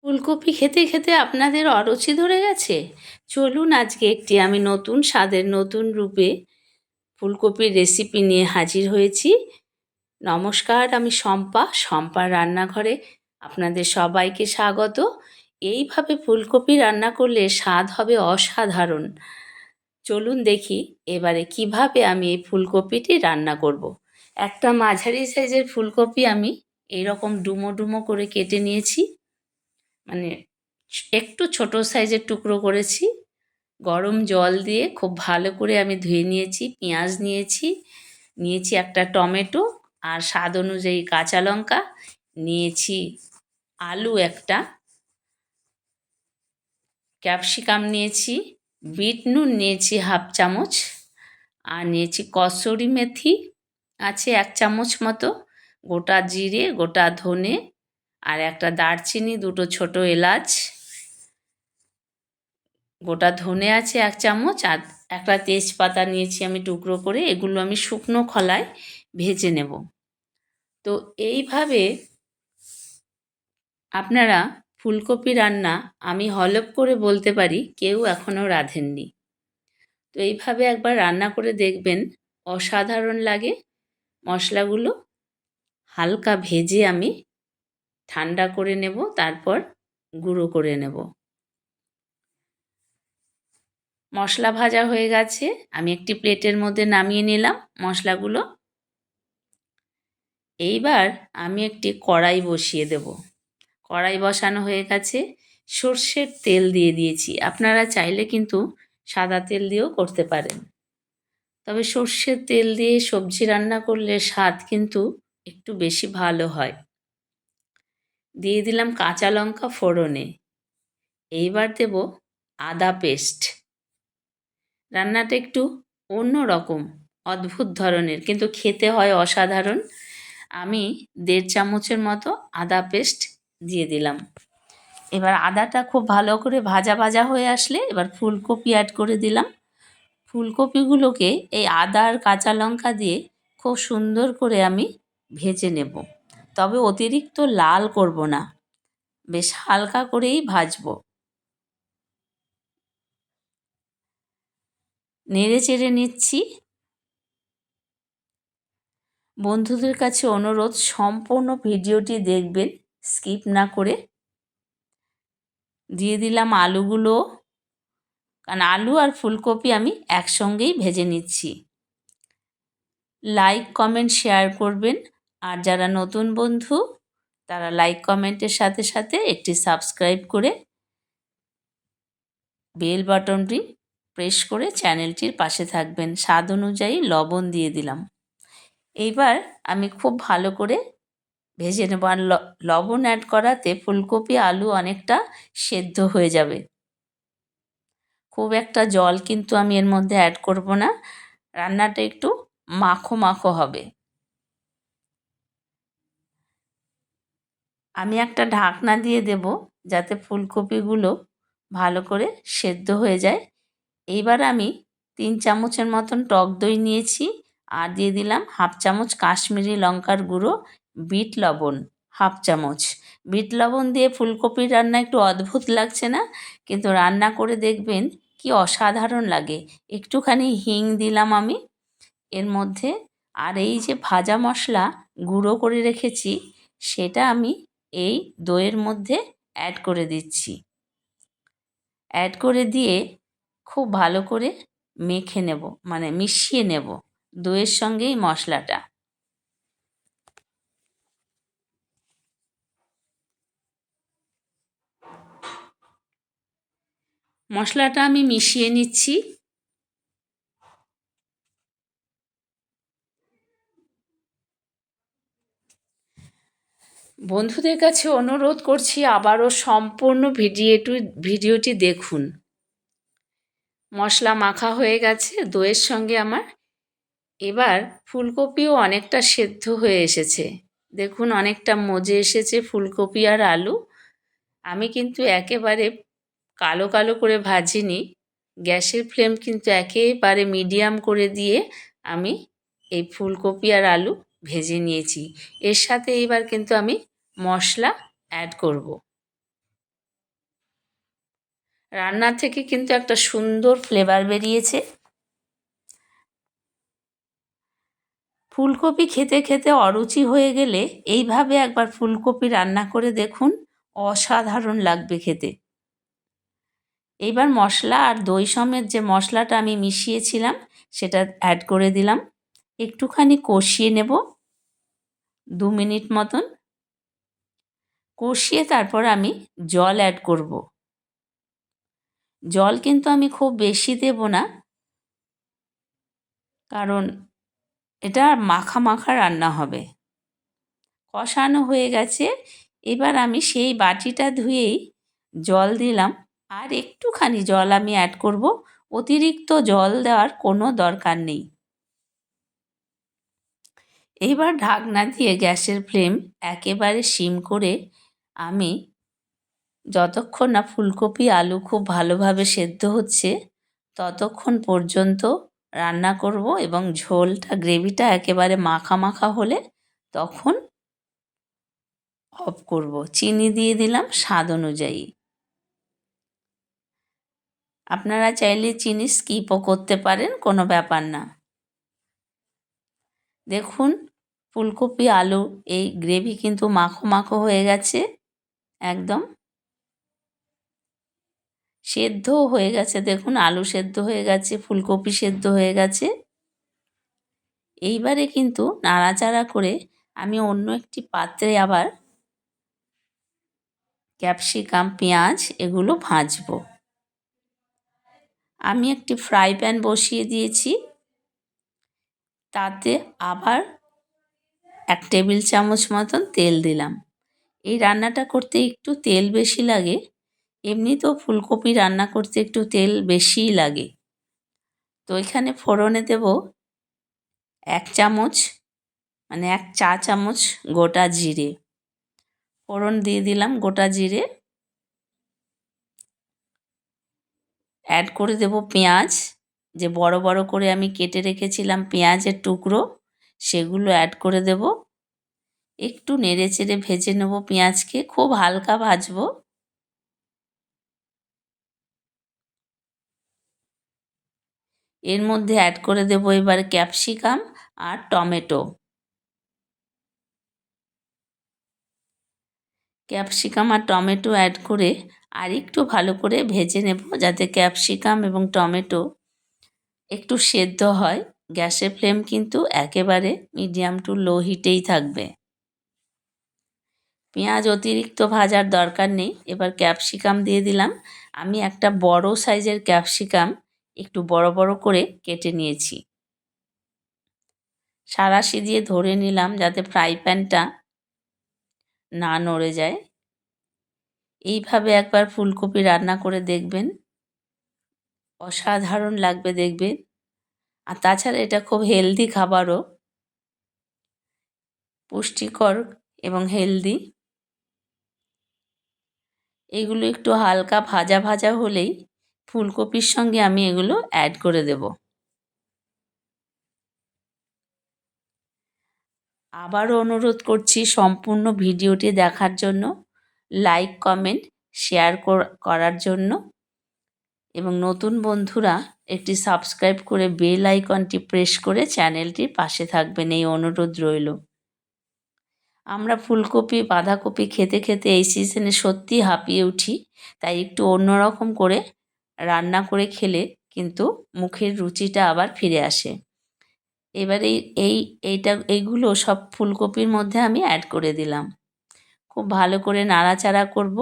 ফুলকপি খেতে খেতে আপনাদের অরুচি ধরে গেছে? চলুন আজকে একটি আমি নতুন স্বাদের নতুন রূপে ফুলকপির রেসিপি নিয়ে হাজির হয়েছি। নমস্কার, আমি শম্পার রান্নাঘরে আপনাদের সবাইকে স্বাগত। এইভাবে ফুলকপি রান্না করলে স্বাদ হবে অসাধারণ। চলুন দেখি এবারে কিভাবে আমি এই ফুলকপিটি রান্না করব। একটা মাঝারি সাইজের ফুলকপি আমি এইরকম ডুমো ডুমো করে কেটে নিয়েছি, মানে একটু ছোট সাইজের টুকরো করেছি। গরম জল দিয়ে খুব ভালো করে আমি ধুয়ে নিয়েছি। পেঁয়াজ নিয়েছি একটা টমেটো আর স্বাদ অনুযায়ী কাঁচা লঙ্কা নিয়েছি, আলু একটা, ক্যাপসিকাম নিয়েছি, বিট নুন নিয়েছি হাফ চামচ, আর নিয়েছি কসুরি মেথি আছে 1 চামচ মতো, গোটা জিরে, গোটা ধনে, আর একটা দারচিনি, 2টো ছোট এলাচ, গোটা ধনে আছে 1 চামচ, আর একটা তেজপাতা নিয়েছি আমি টুকরো করে। এগুলো আমি শুকনো খোলায় ভেজে নেব। তো এইভাবে আপনারা ফুলকপি রান্না আমি হলফ করে বলতে পারি কেউ এখনও রাঁধেননি। তো এইভাবে একবার রান্না করে দেখবেন, অসাধারণ লাগে। মশলাগুলো হালকা ভেজে আমি ঠান্ডা করে নেব, তারপর গুঁড়ো করে নেব। মশলা ভাজা হয়ে গেছে, আমি একটি প্লেটের মধ্যে নামিয়ে নিলাম মশলাগুলো। এইবার আমি একটি কড়াই বসিয়ে দেব। কড়াই বসানো হয়ে গেছে, সর্ষের তেল দিয়ে দিয়েছি। আপনারা চাইলে কিন্তু সাদা তেল দিয়েও করতে পারেন, তবে সর্ষের তেল দিয়ে সবজি রান্না করলে স্বাদ কিন্তু একটু বেশি ভালো হয়। দিয়ে দিলাম কাঁচা লঙ্কা ফোড়নে। এইবার দেব আদা পেস্ট। রান্নাটা একটু অন্য রকম, অদ্ভুত ধরনের, কিন্তু খেতে হয় অসাধারণ। আমি 1.5 চামচের মতো আদা পেস্ট দিয়ে দিলাম। এবার আদাটা খুব ভালো করে ভাজা ভাজা হয়ে আসলে এবার ফুলকপি অ্যাড করে দিলাম। ফুলকপিগুলোকে এই আদা আর কাঁচা লঙ্কা দিয়ে খুব সুন্দর করে আমি ভেজে নেব, তবে অতিরিক্ত লাল করব না, বেশ হালকা করেই ভাজবো। নেড়ে চেড়ে নিচ্ছি। বন্ধুদের কাছে অনুরোধ, সম্পূর্ণ ভিডিওটি দেখবেন, স্কিপ না করে। দিয়ে দিলাম আলুগুলো, কারণ আলু আর ফুলকপি আমি একসঙ্গেই ভেজে নিচ্ছি। লাইক কমেন্ট শেয়ার করবেন, আর যারা নতুন বন্ধু তারা লাইক কমেন্টের সাথে সাথে একটি সাবস্ক্রাইব করে বেল বাটনটি প্রেস করে চ্যানেলটির পাশে থাকবেন। স্বাদ অনুযায়ী লবণ দিয়ে দিলাম। এইবার আমি খুব ভালো করে ভেজে নেব, আর লবণ অ্যাড করাতে ফুলকপি আলু অনেকটা সেদ্ধ হয়ে যাবে। খুব একটা জল কিন্তু আমি এর মধ্যে অ্যাড করব না, রান্নাটা একটু মাখো মাখো হবে। আমি একটা ঢাকনা দিয়ে দেব যাতে ফুলকপিগুলো ভালো করে সেদ্ধ হয়ে যায়। এইবার আমি 3 চামচের মতন টক দই নিয়েছি, আর দিয়ে দিলাম হাফ চামচ কাশ্মীরি লঙ্কার গুঁড়ো, বিট লবণ হাফ চামচ। বিট লবণ দিয়ে ফুলকপির রান্না একটু অদ্ভুত লাগছে না? কিন্তু রান্না করে দেখবেন কি অসাধারণ লাগে। একটুখানি হিং দিলাম আমি এর মধ্যে, আর এই যে ভাজা মশলা গুঁড়ো করে রেখেছি সেটা আমি এই দইয়ের মধ্যে অ্যাড করে দিচ্ছি। অ্যাড করে দিয়ে খুব ভালো করে মেখে নেব, মানে মিশিয়ে নেব দইয়ের সঙ্গেই মশলাটা। মশলাটা আমি মিশিয়ে নিচ্ছি। বন্ধুদের কাছে অনুরোধ করছি আবারও সম্পূর্ণ ভিডিওটি দেখুন। মশলা মাখা হয়ে গেছে দইয়ের সঙ্গে আমার। এবার ফুলকপিও অনেকটা সেদ্ধ হয়ে এসেছে, দেখুন অনেকটা মজে এসেছে ফুলকপি আর আলু। আমি কিন্তু একেবারে কালো কালো করে ভাজিনি, গ্যাসের ফ্লেম কিন্তু একেবারে মিডিয়াম করে দিয়ে আমি এই ফুলকপি আর আলু ভেজে নিয়েছি। এর সাথে এইবার কিন্তু আমি মশলা অ্যাড করব। রান্না থেকে কিন্তু একটা সুন্দর ফ্লেভার বেরিয়েছে। ফুলকপি খেতে খেতে অরুচি হয়ে গেলে এইভাবে একবার ফুলকপি রান্না করে দেখুন, অসাধারণ লাগবে খেতে। এইবার মশলা আর দই সমেত যে মশলাটা আমি মিশিয়েছিলাম সেটা অ্যাড করে দিলাম। একটুখানি কষিয়ে নেব 2 মিনিট মতন। কষিয়ে তারপর আমি জল অ্যাড করব। জল কিন্তু আমি খুব বেশি দেব না, কারণ এটা মাখা মাখা রান্না হবে। কষানো হয়ে গেছে, এবার আমি সেই বাটিটা ধুয়েই জল দিলাম, আর একটুখানি জল আমি অ্যাড করব। অতিরিক্ত জল দেওয়ার কোনো দরকার নেই। এইবার ঢাকনা দিয়ে গ্যাসের ফ্লেম একেবারে সিম করে আমি যতক্ষণ না ফুলকপি আলু খুব ভালোভাবে সেদ্ধ হচ্ছে ততক্ষণ পর্যন্ত রান্না করব, এবং ঝোলটা গ্রেভিটা একেবারে মাখা মাখা হলে তখন অফ করব। চিনি দিয়ে দিলাম স্বাদ অনুযায়ী। আপনারা চাইলে চিনি স্কিপও করতে পারেন, কোনো ব্যাপার না। দেখুন ফুলকপি আলু এই গ্রেভি কিন্তু মাখো মাখো হয়ে গেছে, একদম সেদ্ধও হয়ে গেছে। দেখুন আলু সেদ্ধ হয়ে গেছে, ফুলকপি সেদ্ধ হয়ে গেছে। এইবারে কিন্তু নাড়াচাড়া করে আমি অন্য একটি পাত্রে আবার ক্যাপসিকাম, পেঁয়াজ এগুলো ভাজবো। আমি একটি ফ্রাই প্যান বসিয়ে দিয়েছি, তাতে আবার 1 টেবিল চামচ মতন তেল দিলাম। এই রান্নাটা করতে একটু তেল বেশি লাগে, এমনিতেও ফুলকপি রান্না করতে একটু তেল বেশিই লাগে। তো এখানে ফোড়নে দেব 1 চামচ, মানে 1 চা চামচ গোটা জিরে। ফোড়ন দিয়ে দিলাম গোটা জিরে। অ্যাড করে দেব পেঁয়াজ, যে বড় বড় করে আমি কেটে রেখেছিলাম পেঁয়াজের টুকরো, সেগুলো অ্যাড করে দেব। একটু নেড়ে চেড়ে ভেজে নেব পেঁয়াজকে, খুব হালকা ভাজবো। এর মধ্যে অ্যাড করে দেব এবার ক্যাপসিকাম আর টমেটো। ক্যাপসিকাম আর টমেটো অ্যাড করে আর একটু ভালো করে ভেজে নেব, যাতে ক্যাপসিকাম এবং টমেটো একটু সেদ্ধ হয়। গ্যাসের ফ্লেম কিন্তু একেবারে মিডিয়াম টু লো হিটেই থাকবে। পেঁয়াজ অতিরিক্ত ভাজার দরকার নেই। এবার ক্যাপসিকাম দিয়ে দিলাম। আমি একটা বড় সাইজের ক্যাপসিকাম একটু বড় বড় করে কেটে নিয়েছি। সাঁড়াশি দিয়ে ধরে নিলাম যাতে ফ্রাই প্যানটা না নড়ে যায়। এইভাবে একবার ফুলকপি রান্না করে দেখবেন, অসাধারণ লাগবে দেখবেন। আর তাছাড়া এটা খুব হেলদি খাবারও, পুষ্টিকর এবং হেলদি। এগুলো একটু হালকা ভাজা ভাজা হলেই ফুলকপির সঙ্গে আমি এগুলো অ্যাড করে দেব। আবারও অনুরোধ করছি সম্পূর্ণ ভিডিওটি দেখার জন্য, লাইক, কমেন্ট, শেয়ার করার জন্য, এবং নতুন বন্ধুরা একটি সাবস্ক্রাইব করে বেল আইকনটি প্রেস করে চ্যানেলটির পাশে থাকবেন, এই অনুরোধ রইল। আমরা ফুলকপি, বাঁধাকপি খেতে খেতে এই সিজনে সত্যিই হাঁপিয়ে উঠি, তাই একটু অন্যরকম করে রান্না করে খেলে কিন্তু মুখের রুচিটা আবার ফিরে আসে। এবারে এইগুলো সব ফুলকপির মধ্যে আমি অ্যাড করে দিলাম। খুব ভালো করে নাড়াচাড়া করব।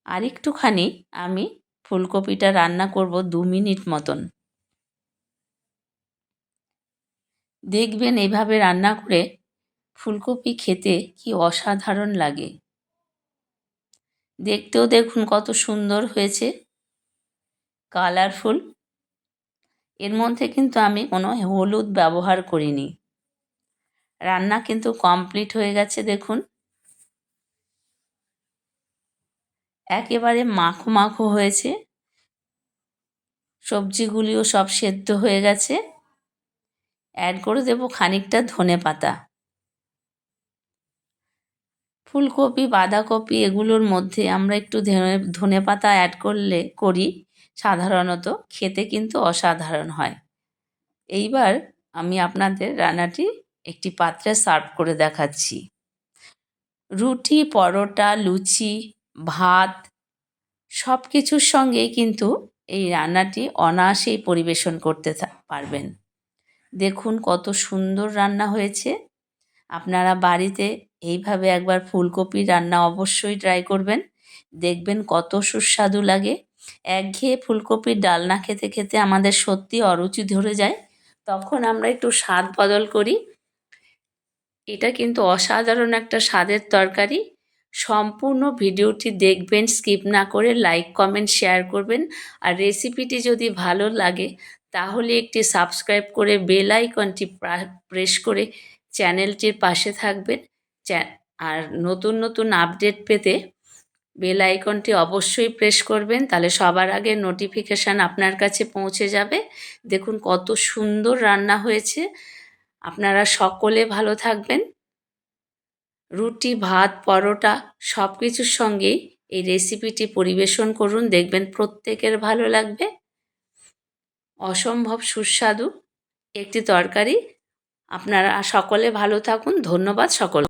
আর একটুখানি আমি ফুলকপিটা রান্না করব 2 মিনিট মতন। দেখবেন এইভাবে রান্না করে ফুলকপি খেতে কি অসাধারণ লাগে। দেখতেও দেখুন কত সুন্দর হয়েছে, কালারফুল। এর মধ্যে কিন্তু আমি কোনো হলুদ ব্যবহার করিনি। রান্না কিন্তু কমপ্লিট হয়ে গেছে দেখুন। একেবারে মাখো মাখো হয়েছে, সবজিগুলিও সব সেদ্ধ হয়ে গেছে। অ্যাড করে দেব খানিকটা ধনেপাতা। ফুলকপি, বাঁধাকপি এগুলোর মধ্যে আমরা একটু ধনেপাতা অ্যাড করি সাধারণত, খেতে কিন্তু অসাধারণ হয়। এইবার আমি আপনাদের রান্নাটি একটি পাত্রে সার্ভ করে দেখাচ্ছি। রুটি, পরোটা, লুচি, ভাত সব কিছুর সঙ্গেই কিন্তু এই রান্নাটি অনায়াসেই পরিবেশন করতে পারবেন। দেখুন কত সুন্দর রান্না হয়েছে। আপনারা বাড়িতে এইভাবে একবার ফুলকপির রান্না অবশ্যই ট্রাই করবেন, দেখবেন কত সুস্বাদু লাগে। একঘেয়ে ফুলকপির ডালনা খেতে খেতে আমাদের সত্যি অরুচি ধরে যায়, তখন আমরা একটু স্বাদ বদল করি। এটা কিন্তু অসাধারণ একটা স্বাদের তরকারি। সম্পূর্ণ ভিডিওটি দেখবেন, স্কিপ না করে লাইক, কমেন্ট, শেয়ার করবেন। আর রেসিপিটি যদি ভালো লাগে তাহলে একটি সাবস্ক্রাইব করে বেল আইকনটি প্রেস করে চ্যানেলটির পাশে থাকবেন। আর নতুন নতুন আপডেট পেতে বেল আইকনটি অবশ্যই প্রেস করবেন, তাহলে সবার আগে নোটিফিকেশান আপনার কাছে পৌঁছে যাবে। দেখুন কত সুন্দর রান্না হয়েছে। আপনারা সকলে ভালো থাকবেন। রুটি, ভাত, পরোটা সব কিছুর সঙ্গেই এই রেসিপিটি পরিবেশন করুন, দেখবেন প্রত্যেকের ভালো লাগবে। অসম্ভব সুস্বাদু একটি তরকারি। আপনারা সকলে ভালো থাকুন। ধন্যবাদ সকল।